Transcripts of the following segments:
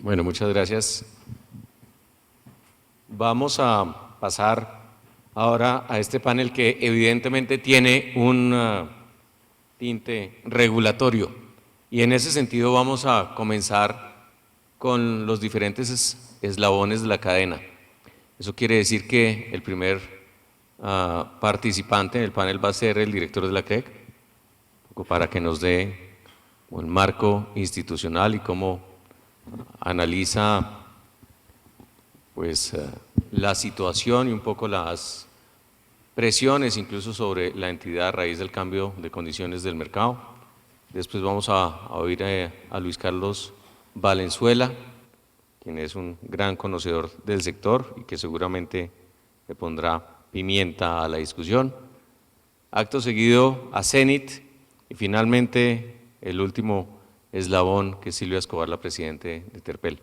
Bueno, muchas gracias. Vamos a pasar ahora a este panel que evidentemente tiene un tinte regulatorio, y en ese sentido vamos a comenzar con los diferentes eslabones de la cadena. Eso quiere decir que el primer participante en el panel va a ser el director de la CREC, para que nos dé un marco institucional y cómo analiza pues la situación y un poco las presiones incluso sobre la entidad a raíz del cambio de condiciones del mercado. Después vamos a oír a Luis Carlos Valenzuela, quien es un gran conocedor del sector y que seguramente le pondrá pimienta a la discusión. Acto seguido a Zenit y finalmente el último eslabón, que es Silvia Escobar, la presidenta de Terpel. De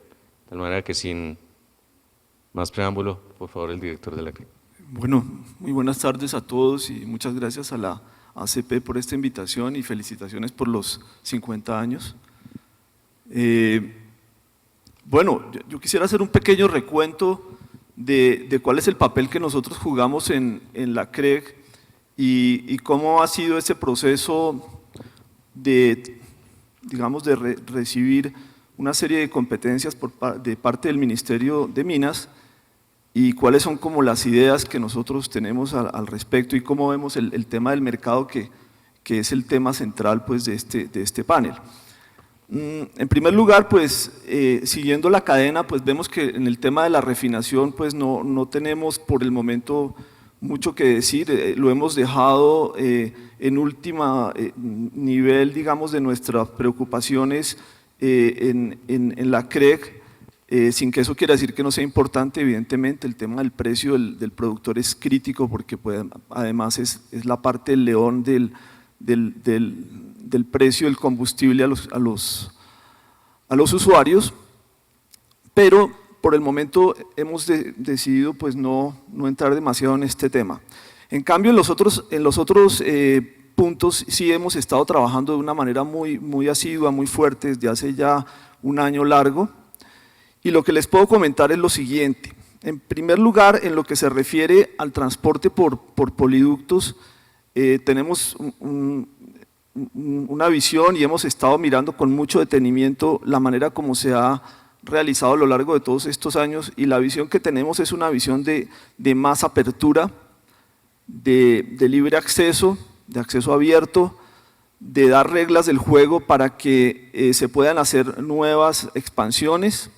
tal manera que sin más preámbulo, por favor, el director de la CREC. Bueno, muy buenas tardes a todos y muchas gracias a la ACP por esta invitación y felicitaciones por los 50 años. Bueno, yo quisiera hacer un pequeño recuento de cuál es el papel que nosotros jugamos en la CREC y cómo ha sido ese proceso de, digamos, de recibir una serie de competencias de parte del Ministerio de Minas y cuáles son como las ideas que nosotros tenemos al respecto y cómo vemos el tema del mercado que es el tema central pues, de este panel. En primer lugar, pues, siguiendo la cadena, pues vemos que en el tema de la refinación pues, no tenemos por el momento mucho que decir, lo hemos dejado en última nivel, digamos, de nuestras preocupaciones en la CREC, sin que eso quiera decir que no sea importante. Evidentemente el tema del precio del productor es crítico porque pues, además es la parte del león del precio del combustible a los usuarios, pero por el momento hemos decidido pues, no entrar demasiado en este tema. En cambio en los otros puntos sí hemos estado trabajando de una manera muy asidua, muy fuerte desde hace ya un año largo. Y lo que les puedo comentar es lo siguiente. En primer lugar, en lo que se refiere al transporte por poliductos, tenemos una visión y hemos estado mirando con mucho detenimiento la manera como se ha realizado a lo largo de todos estos años, y la visión que tenemos es una visión de más apertura, de libre acceso, de acceso abierto, de dar reglas del juego para que se puedan hacer nuevas expansiones,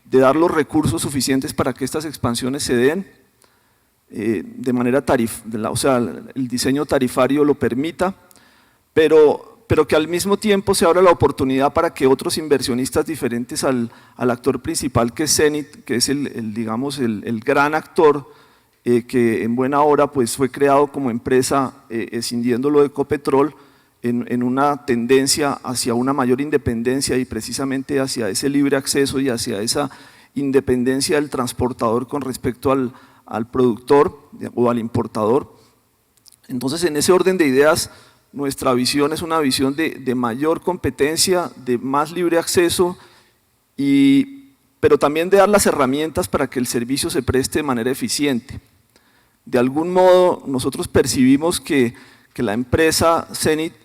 de dar los recursos suficientes para que estas expansiones se den de manera o sea, el diseño tarifario lo permita, pero que al mismo tiempo se abra la oportunidad para que otros inversionistas diferentes al actor principal, que es Zenit, que es digamos, el gran actor que en buena hora pues, fue creado como empresa escindiéndolo de Ecopetrol, en una tendencia hacia una mayor independencia y precisamente hacia ese libre acceso y hacia esa independencia del transportador con respecto al productor o al importador. Entonces, en ese orden de ideas, nuestra visión es una visión de mayor competencia, de más libre acceso, pero también de dar las herramientas para que el servicio se preste de manera eficiente. De algún modo, nosotros percibimos que la empresa Zenit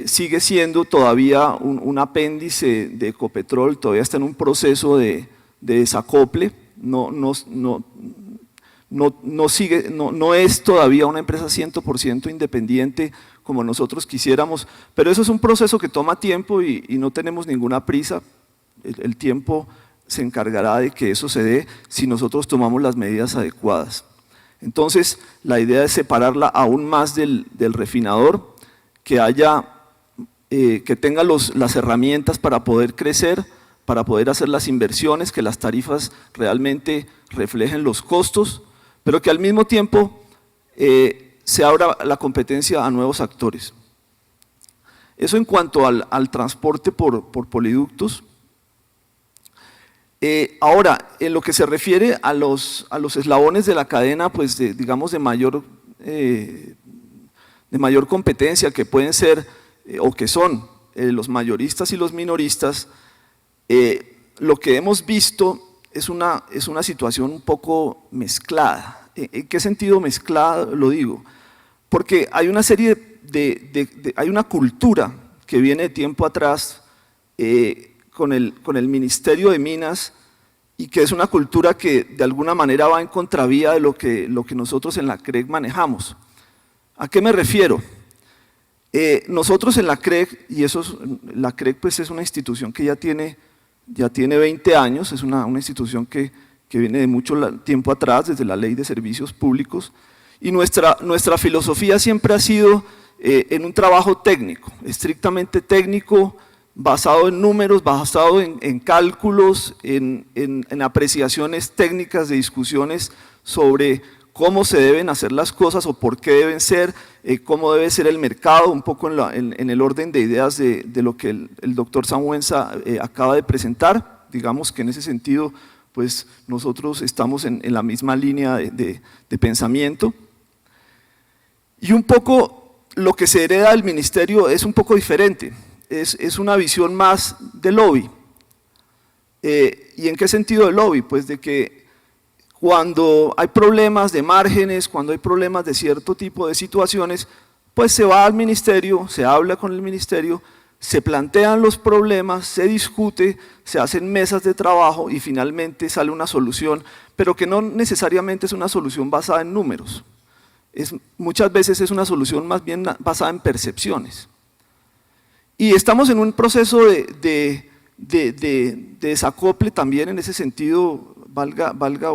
sigue siendo todavía un apéndice de Ecopetrol, todavía está en un proceso de desacople, no es todavía una empresa 100% independiente como nosotros quisiéramos, pero eso es un proceso que toma tiempo y no tenemos ninguna prisa. El tiempo se encargará de que eso se dé si nosotros tomamos las medidas adecuadas. Entonces, la idea es separarla aún más del refinador, que tenga las herramientas para poder crecer, para poder hacer las inversiones, que las tarifas realmente reflejen los costos, pero que al mismo tiempo se abra la competencia a nuevos actores. Eso en cuanto al transporte por poliductos. Ahora, en lo que se refiere a los eslabones de la cadena, pues digamos de mayor competencia, que pueden ser o que son los mayoristas y los minoristas, lo que hemos visto es una situación un poco mezclada. ¿En qué sentido mezclada lo digo? Porque hay una serie hay una cultura que viene de tiempo atrás con el Ministerio de Minas, y que es una cultura que de alguna manera va en contravía de lo que nosotros en la CREC manejamos. ¿A qué me refiero? Nosotros en la CREC, la CREC pues es una institución que ya tiene 20 años, es una institución que viene de mucho tiempo atrás, desde la Ley de Servicios Públicos, y nuestra filosofía siempre ha sido en un trabajo técnico, estrictamente técnico, basado en números, basado en cálculos, en apreciaciones técnicas de discusiones sobre cómo se deben hacer las cosas o por qué deben ser, cómo debe ser el mercado, un poco en el orden de ideas de lo que el doctor Sanhuenza acaba de presentar. Digamos que en ese sentido pues nosotros estamos en la misma línea de pensamiento. Y un poco lo que se hereda del ministerio es un poco diferente. Es una visión más de lobby. ¿Y en qué sentido de lobby? Pues de que cuando hay problemas de márgenes, cuando hay problemas de cierto tipo de situaciones, pues se va al ministerio, se habla con el ministerio, se plantean los problemas, se discute, se hacen mesas de trabajo y finalmente sale una solución, pero que no necesariamente es una solución basada en números. Muchas veces es una solución más bien basada en percepciones. Y estamos en un proceso de desacople también en ese sentido, valga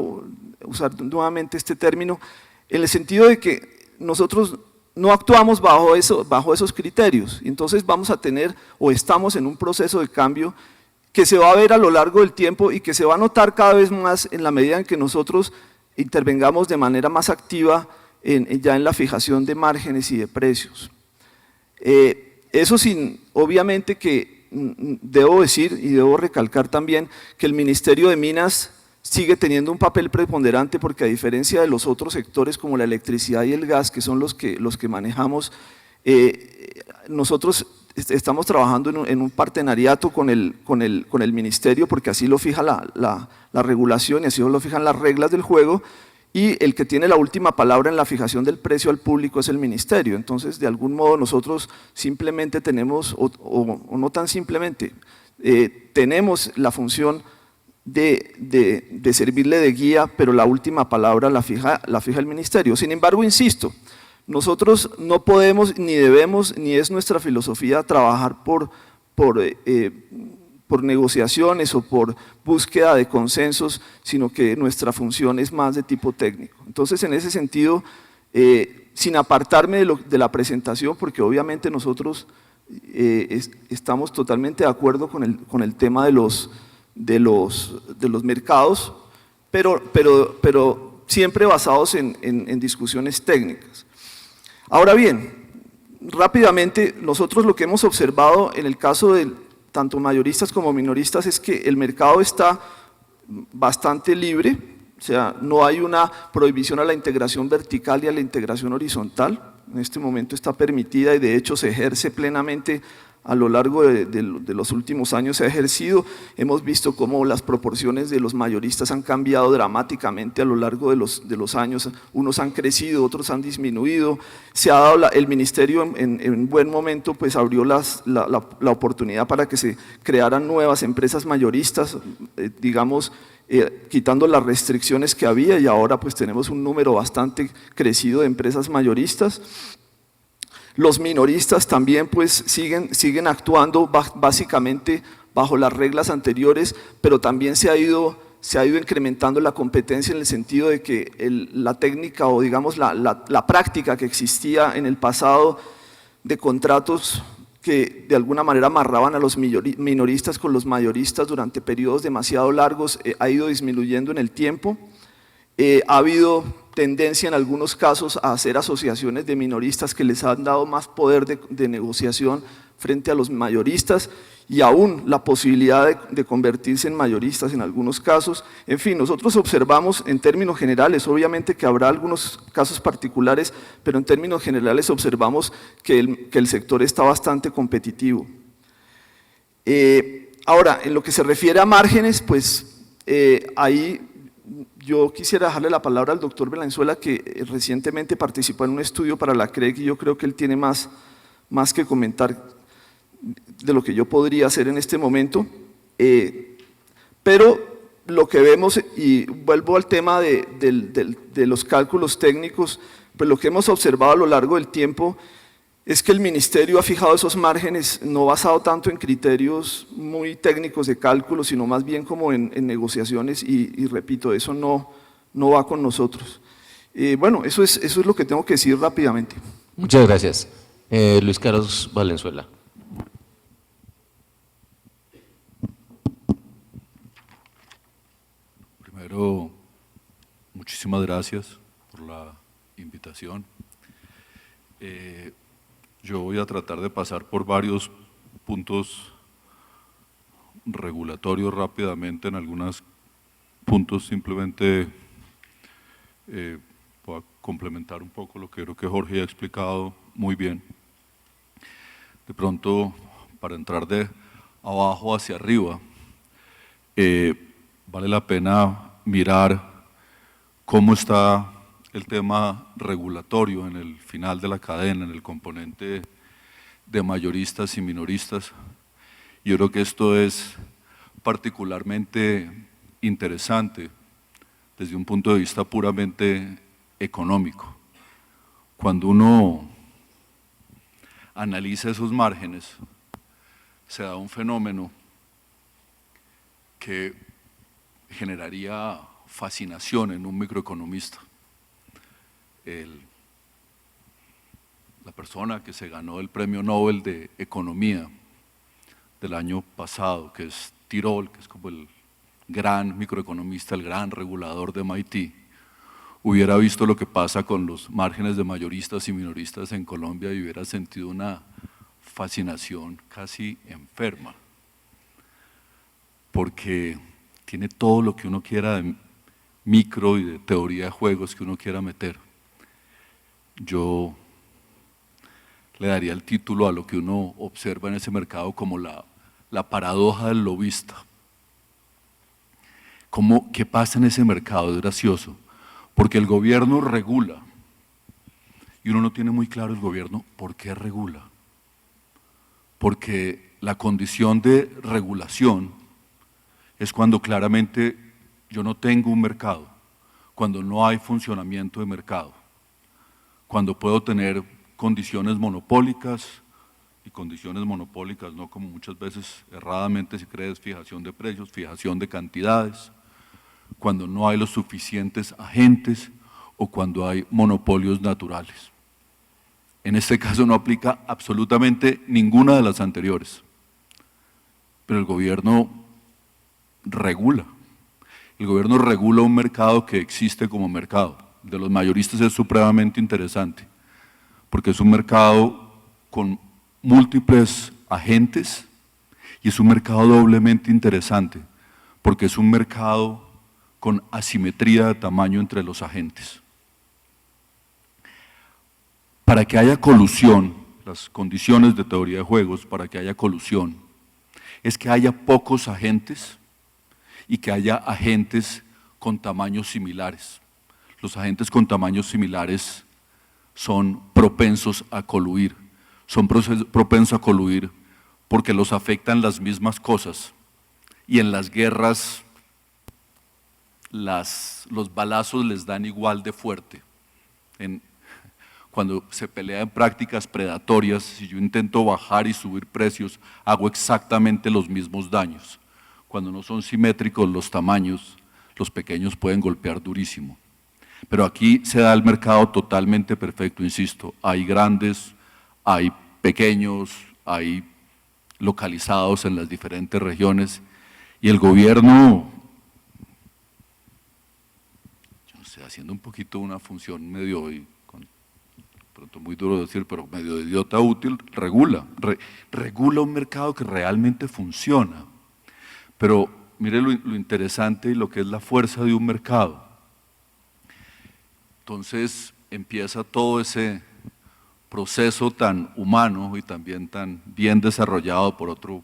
usar nuevamente este término, en el sentido de que nosotros no actuamos bajo esos criterios, entonces vamos a tener o estamos en un proceso de cambio que se va a ver a lo largo del tiempo y que se va a notar cada vez más en la medida en que nosotros intervengamos de manera más activa ya en la fijación de márgenes y de precios. Eso sin, obviamente que debo decir y debo recalcar también que el Ministerio de Minas sigue teniendo un papel preponderante porque a diferencia de los otros sectores como la electricidad y el gas, que son los que manejamos, nosotros estamos trabajando en un partenariato con el Ministerio porque así lo fija la regulación y así lo fijan las reglas del juego, y el que tiene la última palabra en la fijación del precio al público es el ministerio. Entonces, de algún modo nosotros simplemente tenemos, o no tan simplemente, tenemos la función de servirle de guía, pero la última palabra la fija el ministerio. Sin embargo, insisto, nosotros no podemos, ni debemos, ni es nuestra filosofía trabajar por negociaciones o por búsqueda de consensos, sino que nuestra función es más de tipo técnico. Entonces, en ese sentido, sin apartarme de la presentación, porque obviamente nosotros estamos totalmente de acuerdo con el tema de los mercados, pero siempre basados en discusiones técnicas. Ahora bien, rápidamente, nosotros lo que hemos observado en el caso de tanto mayoristas como minoristas es que el mercado está bastante libre, o sea, no hay una prohibición a la integración vertical y a la integración horizontal. En este momento está permitida y de hecho se ejerce plenamente a lo largo de los últimos años, se ha ejercido. Hemos visto cómo las proporciones de los mayoristas han cambiado dramáticamente a lo largo de los años, unos han crecido, otros han disminuido. Se ha dado el ministerio en buen momento, pues abrió la oportunidad para que se crearan nuevas empresas mayoristas, digamos, quitando las restricciones que había, y ahora pues tenemos un número bastante crecido de empresas mayoristas. Los minoristas también pues siguen actuando básicamente bajo las reglas anteriores, pero también se ha ido incrementando la competencia en el sentido de que la técnica o digamos la práctica que existía en el pasado de contratos que de alguna manera amarraban a los minoristas con los mayoristas durante periodos demasiado largos ha ido disminuyendo en el tiempo. Ha habido tendencia en algunos casos a hacer asociaciones de minoristas que les han dado más poder de negociación frente a los mayoristas y aún la posibilidad de convertirse en mayoristas en algunos casos. En fin, nosotros observamos en términos generales, obviamente que habrá algunos casos particulares, pero en términos generales observamos que el sector está bastante competitivo. Ahora, en lo que se refiere a márgenes, pues ahí yo quisiera dejarle la palabra al doctor Valenzuela, que recientemente participó en un estudio para la CREC y yo creo que él tiene más que comentar de lo que yo podría hacer en este momento. Pero lo que vemos, y vuelvo al tema de los cálculos técnicos, pues lo que hemos observado a lo largo del tiempo es que el ministerio ha fijado esos márgenes no basado tanto en criterios muy técnicos de cálculo, sino más bien como en negociaciones y repito, eso no va con nosotros. Bueno, eso es lo que tengo que decir rápidamente. Muchas gracias. Luis Carlos Valenzuela. Primero, muchísimas gracias por la invitación. Yo voy a tratar de pasar por varios puntos regulatorios rápidamente, en algunos puntos simplemente voy a complementar un poco lo que creo que Jorge ha explicado muy bien. De pronto, para entrar de abajo hacia arriba, vale la pena mirar cómo está el tema regulatorio en el final de la cadena, en el componente de mayoristas y minoristas. Yo creo que esto es particularmente interesante desde un punto de vista puramente económico. Cuando uno analiza esos márgenes, se da un fenómeno que generaría fascinación en un microeconomista. La persona que se ganó el premio Nobel de Economía del año pasado, que es Tirol, que es como el gran microeconomista, el gran regulador de MIT, hubiera visto lo que pasa con los márgenes de mayoristas y minoristas en Colombia y hubiera sentido una fascinación casi enferma, porque tiene todo lo que uno quiera de micro y de teoría de juegos que uno quiera meter. Yo le daría el título a lo que uno observa en ese mercado como la paradoja del lobista. ¿Qué pasa en ese mercado? Es gracioso, porque el gobierno regula y uno no tiene muy claro el gobierno por qué regula. Porque la condición de regulación es cuando claramente yo no tengo un mercado, cuando no hay funcionamiento de mercado, cuando puedo tener condiciones monopólicas, y condiciones monopólicas no como muchas veces erradamente se cree, es fijación de precios, fijación de cantidades, cuando no hay los suficientes agentes o cuando hay monopolios naturales. En este caso no aplica absolutamente ninguna de las anteriores, pero el gobierno regula. El gobierno regula un mercado que existe como mercado. El de los mayoristas es supremamente interesante, porque es un mercado con múltiples agentes y es un mercado doblemente interesante, porque es un mercado con asimetría de tamaño entre los agentes. Para que haya colusión, las condiciones de teoría de juegos, para que haya colusión, es que haya pocos agentes y que haya agentes con tamaños similares. Los agentes con tamaños similares son propensos a coluir, propensos a coluir porque los afectan las mismas cosas y en las guerras los balazos les dan igual de fuerte. Cuando se pelea en prácticas predatorias, si yo intento bajar y subir precios, hago exactamente los mismos daños. Cuando no son simétricos los tamaños, los pequeños pueden golpear durísimo. Pero aquí se da el mercado totalmente perfecto, insisto, hay grandes, hay pequeños, hay localizados en las diferentes regiones y el gobierno, yo no sé, haciendo un poquito una función medio, pronto muy duro decir, pero medio de idiota útil, regula un mercado que realmente funciona. Pero mire lo interesante y lo que es la fuerza de un mercado. Entonces empieza todo ese proceso tan humano y también tan bien desarrollado por otro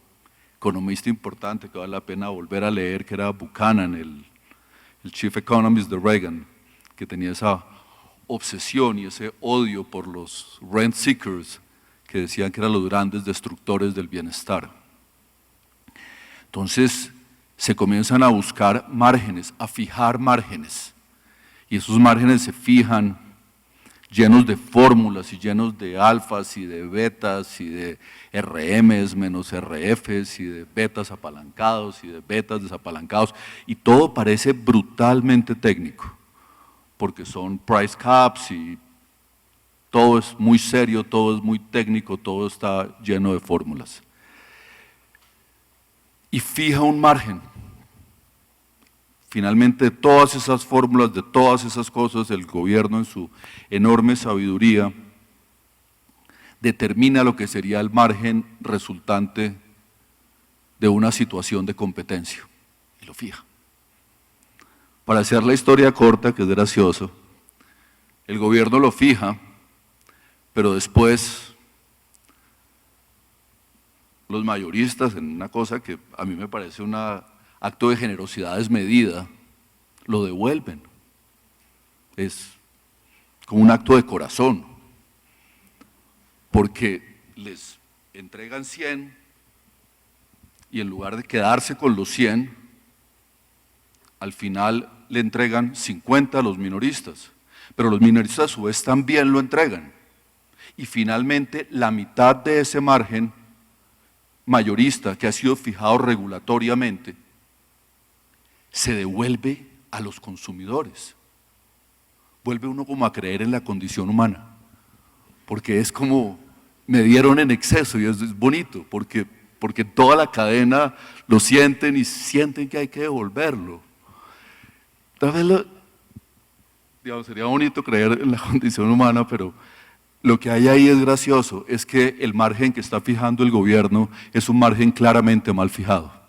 economista importante que vale la pena volver a leer, que era Buchanan, el chief economist de Reagan, que tenía esa obsesión y ese odio por los rent seekers, que decían que eran los grandes destructores del bienestar. Entonces se comienzan a buscar márgenes, a fijar márgenes, y esos márgenes se fijan llenos de fórmulas y llenos de alfas y de betas y de RMs menos RFs y de betas apalancados y de betas desapalancados, y todo parece brutalmente técnico, porque son price caps y todo es muy serio, todo es muy técnico, todo está lleno de fórmulas. Y fija un margen. Finalmente, de todas esas fórmulas, de todas esas cosas, el gobierno en su enorme sabiduría determina lo que sería el margen resultante de una situación de competencia y lo fija. Para hacer la historia corta, que es gracioso, el gobierno lo fija, pero después los mayoristas, en una cosa que a mí me parece un acto de generosidad desmedida, lo devuelven. Es como un acto de corazón, porque les entregan 100 y en lugar de quedarse con los 100, al final le entregan 50 a los minoristas, pero los minoristas a su vez también lo entregan. Y finalmente la mitad de ese margen mayorista que ha sido fijado regulatoriamente se devuelve a los consumidores. Vuelve uno como a creer en la condición humana, porque es como me dieron en exceso y es bonito, porque toda la cadena lo sienten y sienten que hay que devolverlo. Tal vez digamos, sería bonito creer en la condición humana, pero lo que hay ahí es gracioso, es que el margen que está fijando el gobierno es un margen claramente mal fijado.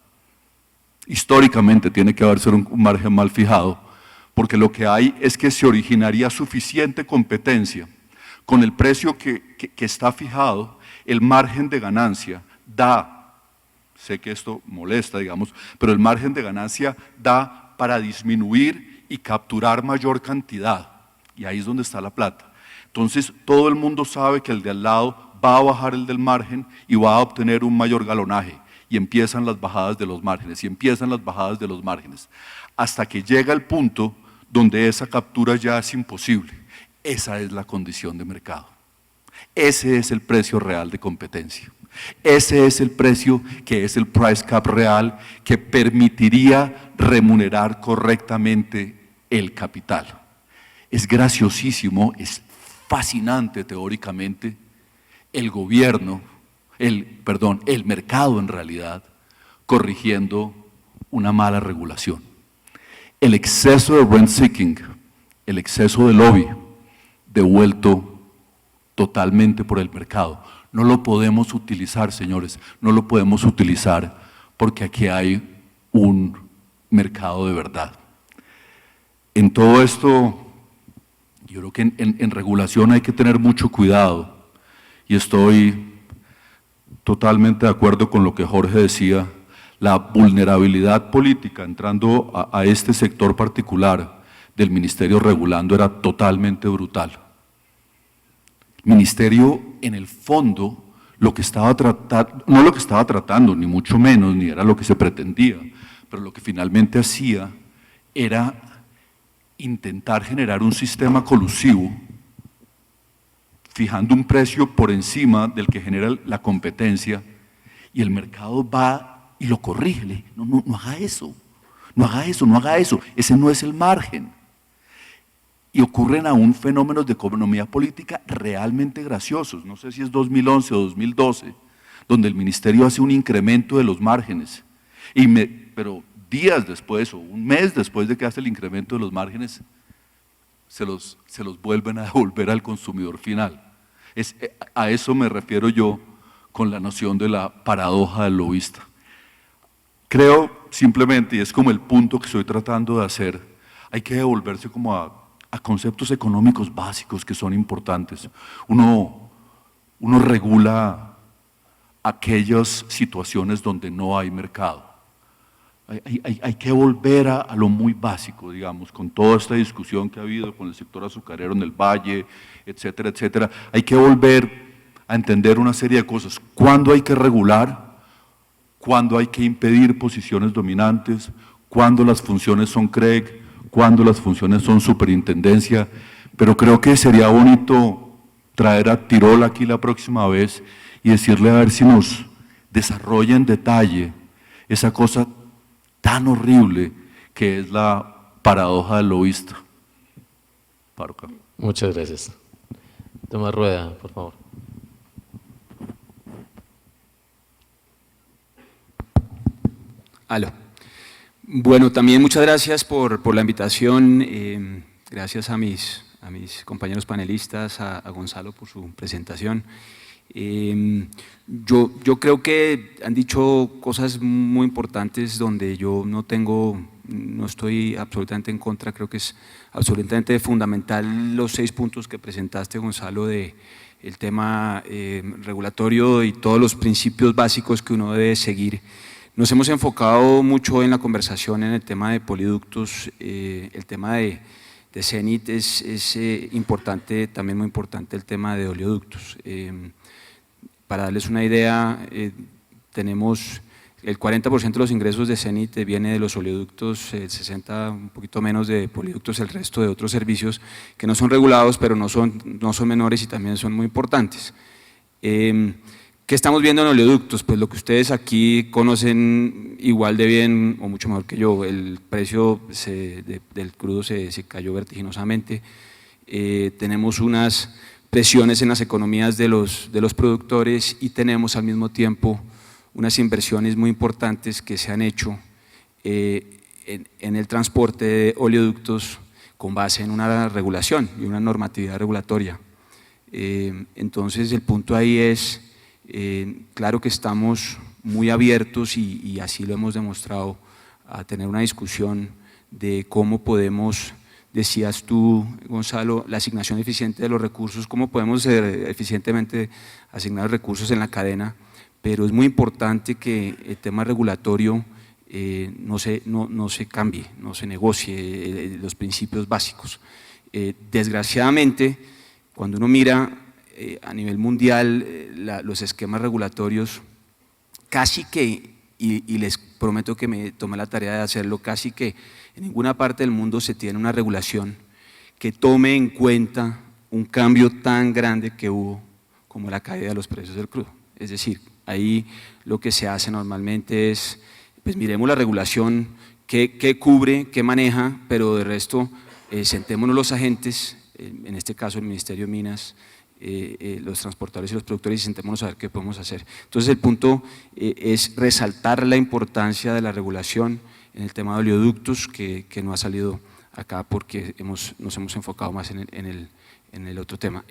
Históricamente tiene que haber sido un margen mal fijado, porque lo que hay es que se originaría suficiente competencia. Con el precio que está fijado, el margen de ganancia da, sé que esto molesta, digamos, pero el margen de ganancia da para disminuir y capturar mayor cantidad, y ahí es donde está la plata. Entonces todo el mundo sabe que el de al lado va a bajar el del margen y va a obtener un mayor galonaje, y empiezan las bajadas de los márgenes, y empiezan las bajadas de los márgenes, hasta que llega el punto donde esa captura ya es imposible. Esa es la condición de mercado. Ese es el precio real de competencia. Ese es el precio que es el price cap real que permitiría remunerar correctamente el capital. Es graciosísimo, es fascinante teóricamente el gobierno, el mercado en realidad, corrigiendo una mala regulación. El exceso de rent seeking, el exceso de lobby, devuelto totalmente por el mercado. No lo podemos utilizar, señores, no lo podemos utilizar porque aquí hay un mercado de verdad. En todo esto, yo creo que en regulación hay que tener mucho cuidado, y estoy totalmente de acuerdo con lo que Jorge decía. La vulnerabilidad política entrando a este sector particular del ministerio regulando era totalmente brutal. El ministerio, en el fondo, lo que estaba tratando, no lo que estaba tratando, ni mucho menos, ni era lo que se pretendía, pero lo que finalmente hacía era intentar generar un sistema colusivo, fijando un precio por encima del que genera la competencia, y el mercado va y lo corrige. No haga eso, no haga eso, no haga eso, ese no es el margen. Y ocurren aún fenómenos de economía política realmente graciosos. No sé si es 2011 o 2012, donde el ministerio hace un incremento de los márgenes, pero días después o un mes después de que hace el incremento de los márgenes, se los vuelven a devolver al consumidor final. A eso me refiero yo con la noción de la paradoja del lobista. Creo simplemente, y es como el punto que estoy tratando de hacer, hay que devolverse como a conceptos económicos básicos que son importantes. Uno regula aquellas situaciones donde no hay mercado. Hay que volver a lo muy básico, digamos, con toda esta discusión que ha habido con el sector azucarero en el Valle, etcétera, etcétera. Hay que volver a entender una serie de cosas. ¿Cuándo hay que regular? ¿Cuándo hay que impedir posiciones dominantes? ¿Cuándo las funciones son CREG? ¿Cuándo las funciones son superintendencia? Pero creo que sería bonito traer a Tirol aquí la próxima vez y decirle a ver si nos desarrolla en detalle esa cosa tan horrible que es la paradoja del lobista. Paro acá. Muchas gracias. Tomás Rueda, por favor. Aló. Bueno, también muchas gracias por la invitación, gracias a mis compañeros panelistas, a Gonzalo por su presentación. Yo creo que han dicho cosas muy importantes donde yo no estoy absolutamente en contra, creo que es absolutamente fundamental los 6 puntos que presentaste, Gonzalo, de el tema regulatorio y todos los principios básicos que uno debe seguir. Nos hemos enfocado mucho en la conversación en el tema de poliductos, el tema de Cenit es importante, también muy importante el tema de oleoductos. Para darles una idea, tenemos el 40% de los ingresos de Cenit viene de los oleoductos, el 60% un poquito menos de poliductos, el resto de otros servicios que no son regulados, pero no son menores y también son muy importantes. ¿Qué estamos viendo en oleoductos? Pues lo que ustedes aquí conocen igual de bien o mucho mejor que yo, el precio del crudo se cayó vertiginosamente, tenemos unas presiones en las economías de los productores y tenemos al mismo tiempo unas inversiones muy importantes que se han hecho en el transporte de oleoductos con base en una regulación y una normatividad regulatoria. Entonces el punto ahí es, claro que estamos muy abiertos y así lo hemos demostrado a tener una discusión de cómo podemos, decías tú, Gonzalo, la asignación eficiente de los recursos, cómo podemos eficientemente asignar recursos en la cadena, pero es muy importante que el tema regulatorio no se cambie, no se negocie los principios básicos. Desgraciadamente, cuando uno mira a nivel mundial los esquemas regulatorios, casi que, y les prometo que me tomé la tarea de hacerlo, casi que en ninguna parte del mundo se tiene una regulación que tome en cuenta un cambio tan grande que hubo como la caída de los precios del crudo. Es decir, ahí lo que se hace normalmente es, pues miremos la regulación, qué cubre, qué maneja, pero de resto sentémonos los agentes, en este caso el Ministerio de Minas, los transportadores y los productores, y sentémonos a ver qué podemos hacer. Entonces el punto es resaltar la importancia de la regulación en el tema de oleoductos, que no ha salido acá porque nos hemos enfocado más en el otro tema.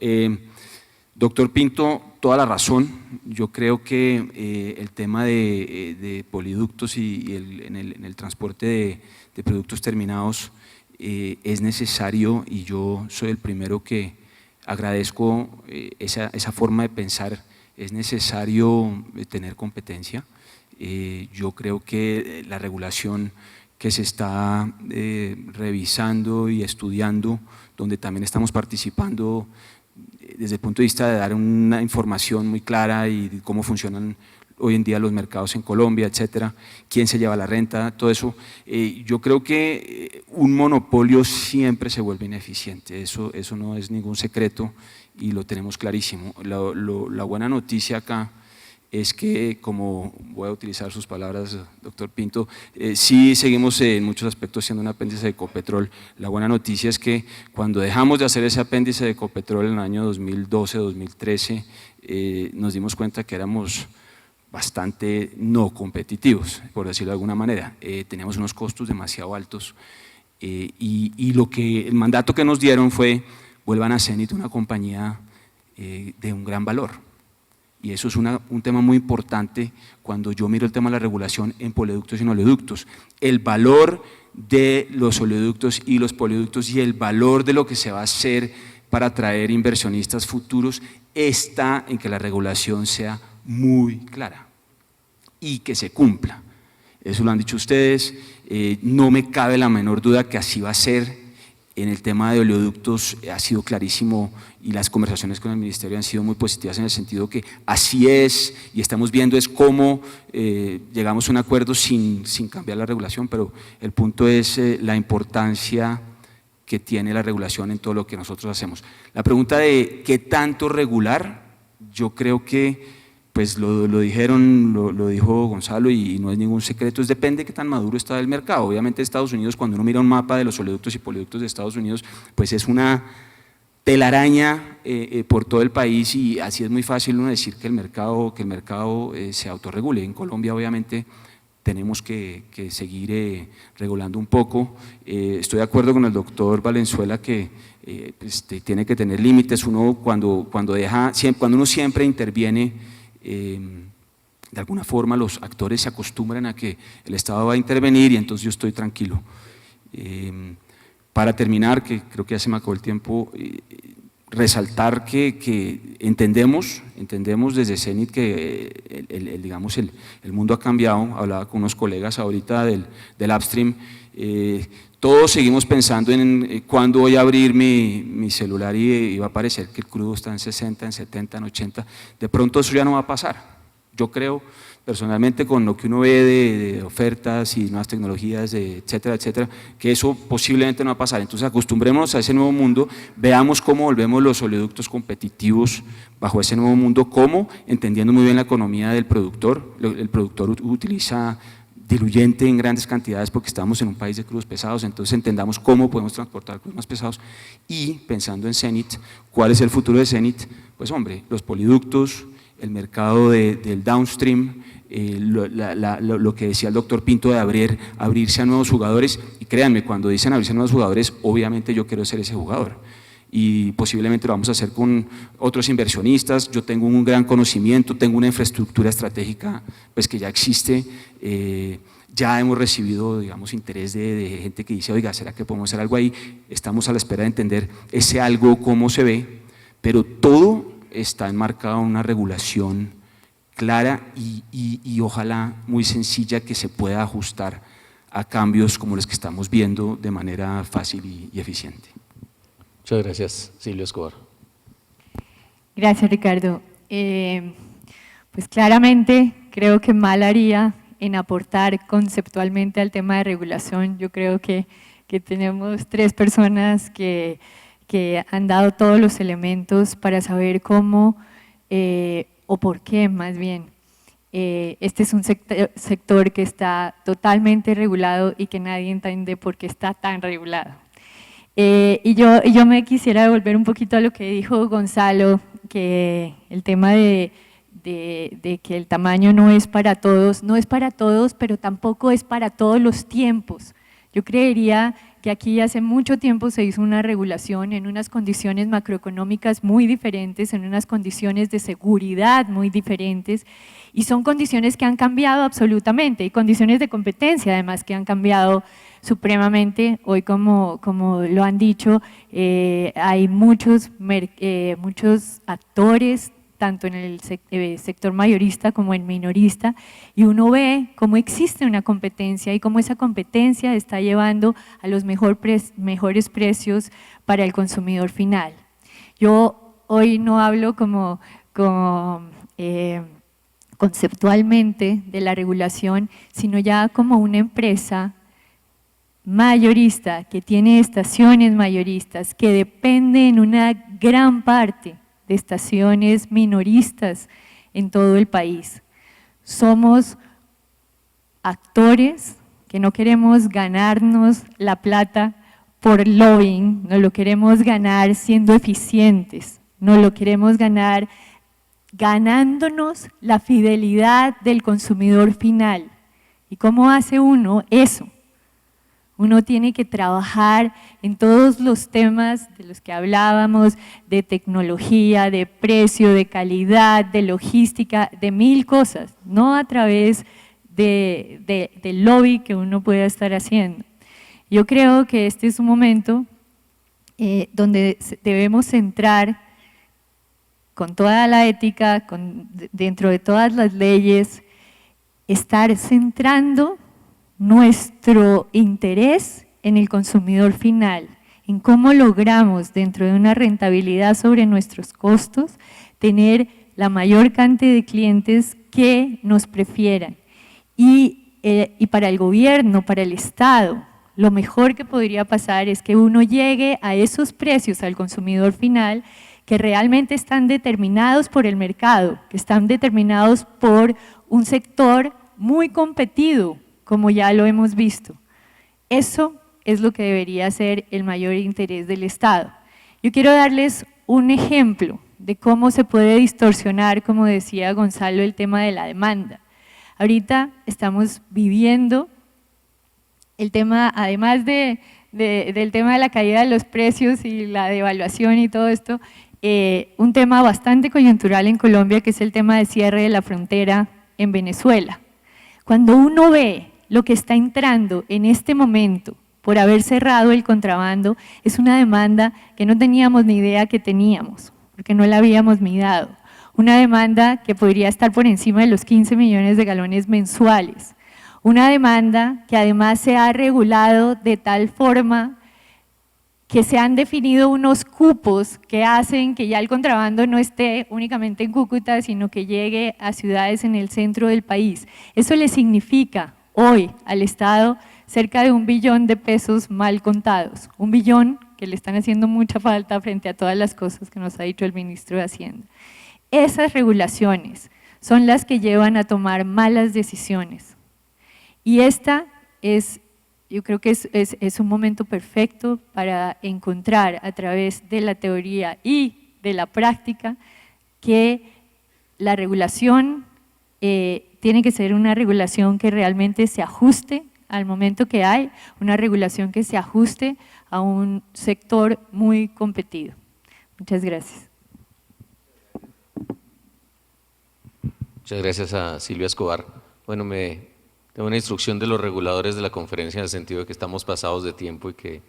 Doctor Pinto, toda la razón. Yo creo que el tema de poliductos y en el transporte de productos terminados es necesario, y yo soy el primero que agradezco esa forma de pensar. Es necesario tener competencia. Yo creo que la regulación que se está revisando y estudiando, donde también estamos participando desde el punto de vista de dar una información muy clara y de cómo funcionan hoy en día los mercados en Colombia, etcétera, quién se lleva la renta, todo eso. Yo creo que un monopolio siempre se vuelve ineficiente, eso no es ningún secreto y lo tenemos clarísimo. La buena noticia acá es que, como voy a utilizar sus palabras, doctor Pinto, sí seguimos en muchos aspectos siendo un apéndice de Ecopetrol. La buena noticia es que cuando dejamos de hacer ese apéndice de Ecopetrol en el año 2012, 2013, nos dimos cuenta que éramos bastante no competitivos, por decirlo de alguna manera. Teníamos unos costos demasiado altos y el mandato que nos dieron fue: vuelvan a Cenit una compañía de un gran valor. Y eso es un tema muy importante cuando yo miro el tema de la regulación en poliductos y en oleoductos. El valor de los oleoductos y los poliductos y el valor de lo que se va a hacer para atraer inversionistas futuros está en que la regulación sea muy clara y que se cumpla. Eso lo han dicho ustedes, no me cabe la menor duda que así va a ser. En el tema de oleoductos ha sido clarísimo y las conversaciones con el Ministerio han sido muy positivas en el sentido que así es y estamos viendo es cómo llegamos a un acuerdo sin cambiar la regulación, pero el punto es la importancia que tiene la regulación en todo lo que nosotros hacemos. La pregunta de qué tanto regular, yo creo que pues lo dijeron, lo dijo Gonzalo y no es ningún secreto, depende de qué tan maduro está el mercado. Obviamente Estados Unidos, cuando uno mira un mapa de los oleoductos y poliductos de Estados Unidos, pues es una telaraña por todo el país y así es muy fácil uno decir que el mercado se autorregule. En Colombia obviamente tenemos que seguir regulando un poco. Estoy de acuerdo con el doctor Valenzuela que tiene que tener límites. Uno cuando uno siempre interviene, de alguna forma los actores se acostumbran a que el Estado va a intervenir y entonces yo estoy tranquilo. Para terminar, que creo que ya se me acabó el tiempo, resaltar que entendemos desde CENIT que el mundo ha cambiado. Hablaba con unos colegas ahorita del upstream, todos seguimos pensando en cuándo voy a abrir mi celular y va a aparecer que el crudo está en 60, en 70, en 80, de pronto eso ya no va a pasar. Yo creo personalmente con lo que uno ve de ofertas y nuevas tecnologías, etcétera, etcétera, que eso posiblemente no va a pasar. Entonces acostumbrémonos a ese nuevo mundo, veamos cómo volvemos los oleoductos competitivos bajo ese nuevo mundo, cómo, entendiendo muy bien la economía del productor. El productor utiliza diluyente en grandes cantidades porque estamos en un país de crudos pesados, entonces entendamos cómo podemos transportar crudos más pesados y pensando en CENIT, ¿cuál es el futuro de CENIT? Pues hombre, los poliductos, el mercado del downstream, lo que decía el doctor Pinto de abrirse a nuevos jugadores, y créanme, cuando dicen abrirse a nuevos jugadores, obviamente yo quiero ser ese jugador y posiblemente lo vamos a hacer con otros inversionistas. Yo tengo un gran conocimiento, tengo una infraestructura estratégica pues que ya existe, ya hemos recibido digamos interés de gente que dice, oiga, ¿será que podemos hacer algo ahí? Estamos a la espera de entender ese algo, cómo se ve, pero todo está enmarcado en una regulación clara y ojalá muy sencilla que se pueda ajustar a cambios como los que estamos viendo de manera fácil y eficiente. Muchas gracias, Silvio Escobar. Gracias, Ricardo. Pues claramente creo que mal haría en aportar conceptualmente al tema de regulación. Yo creo que tenemos tres personas que han dado todos los elementos para saber cómo o por qué más bien. Este es un sector que está totalmente regulado y que nadie entiende por qué está tan regulado. Y yo me quisiera devolver un poquito a lo que dijo Gonzalo, que el tema de que el tamaño no es para todos, pero tampoco es para todos los tiempos. Yo creería que aquí hace mucho tiempo se hizo una regulación en unas condiciones macroeconómicas muy diferentes, en unas condiciones de seguridad muy diferentes, y son condiciones que han cambiado absolutamente, y condiciones de competencia además que han cambiado supremamente. Hoy, como lo han dicho, hay muchos actores, tanto en el sector mayorista como en minorista, y uno ve cómo existe una competencia y cómo esa competencia está llevando a los mejores precios para el consumidor final. Yo hoy no hablo conceptualmente de la regulación, sino ya como una empresa mayorista que tiene estaciones mayoristas, que depende en una gran parte de estaciones minoristas en todo el país. Somos actores que no queremos ganarnos la plata por lobbying, no lo queremos ganar siendo eficientes, no lo queremos ganar ganándonos la fidelidad del consumidor final. ¿Y cómo hace uno eso? Uno tiene que trabajar en todos los temas de los que hablábamos, de tecnología, de precio, de calidad, de logística, de mil cosas, no a través del lobby que uno pueda estar haciendo. Yo creo que este es un momento donde debemos centrar con toda la ética, dentro de todas las leyes, estar centrando nuestro interés en el consumidor final, en cómo logramos dentro de una rentabilidad sobre nuestros costos, tener la mayor cantidad de clientes que nos prefieran. Y para el gobierno, para el Estado, lo mejor que podría pasar es que uno llegue a esos precios al consumidor final que realmente están determinados por el mercado, que están determinados por un sector muy competido, como ya lo hemos visto. Eso es lo que debería ser el mayor interés del Estado. Yo quiero darles un ejemplo de cómo se puede distorsionar, como decía Gonzalo, el tema de la demanda. Ahorita estamos viviendo el tema, además del tema de la caída de los precios y la devaluación y todo esto, un tema bastante coyuntural en Colombia, que es el tema de cierre de la frontera en Venezuela. Cuando uno ve lo que está entrando en este momento por haber cerrado el contrabando, es una demanda que no teníamos ni idea que teníamos, porque no la habíamos mirado. Una demanda que podría estar por encima de los 15 millones de galones mensuales. Una demanda que además se ha regulado de tal forma que se han definido unos cupos que hacen que ya el contrabando no esté únicamente en Cúcuta, sino que llegue a ciudades en el centro del país. Eso le significa hoy al Estado cerca de 1 billón de pesos mal contados, 1 billón que le están haciendo mucha falta frente a todas las cosas que nos ha dicho el ministro de Hacienda. Esas regulaciones son las que llevan a tomar malas decisiones. Y esta es, yo creo que es un momento perfecto para encontrar a través de la teoría y de la práctica que la regulación tiene que ser una regulación que realmente se ajuste al momento que hay, una regulación que se ajuste a un sector muy competido. Muchas gracias. Muchas gracias a Silvia Escobar. Bueno, tengo una instrucción de los reguladores de la conferencia en el sentido de que estamos pasados de tiempo y que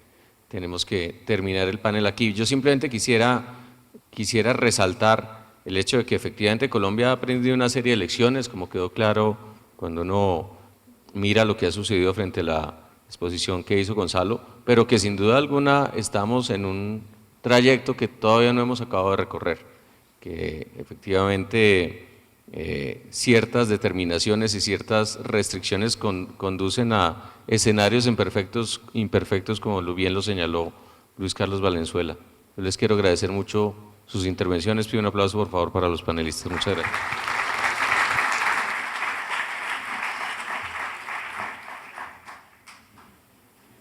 tenemos que terminar el panel aquí. Yo simplemente quisiera resaltar el hecho de que efectivamente Colombia ha aprendido una serie de lecciones, como quedó claro cuando uno mira lo que ha sucedido frente a la exposición que hizo Gonzalo, pero que sin duda alguna estamos en un trayecto que todavía no hemos acabado de recorrer, que efectivamente ciertas determinaciones y ciertas restricciones conducen a escenarios imperfectos como bien lo señaló Luis Carlos Valenzuela. Yo les quiero agradecer mucho sus intervenciones, pido un aplauso por favor para los panelistas. Muchas gracias.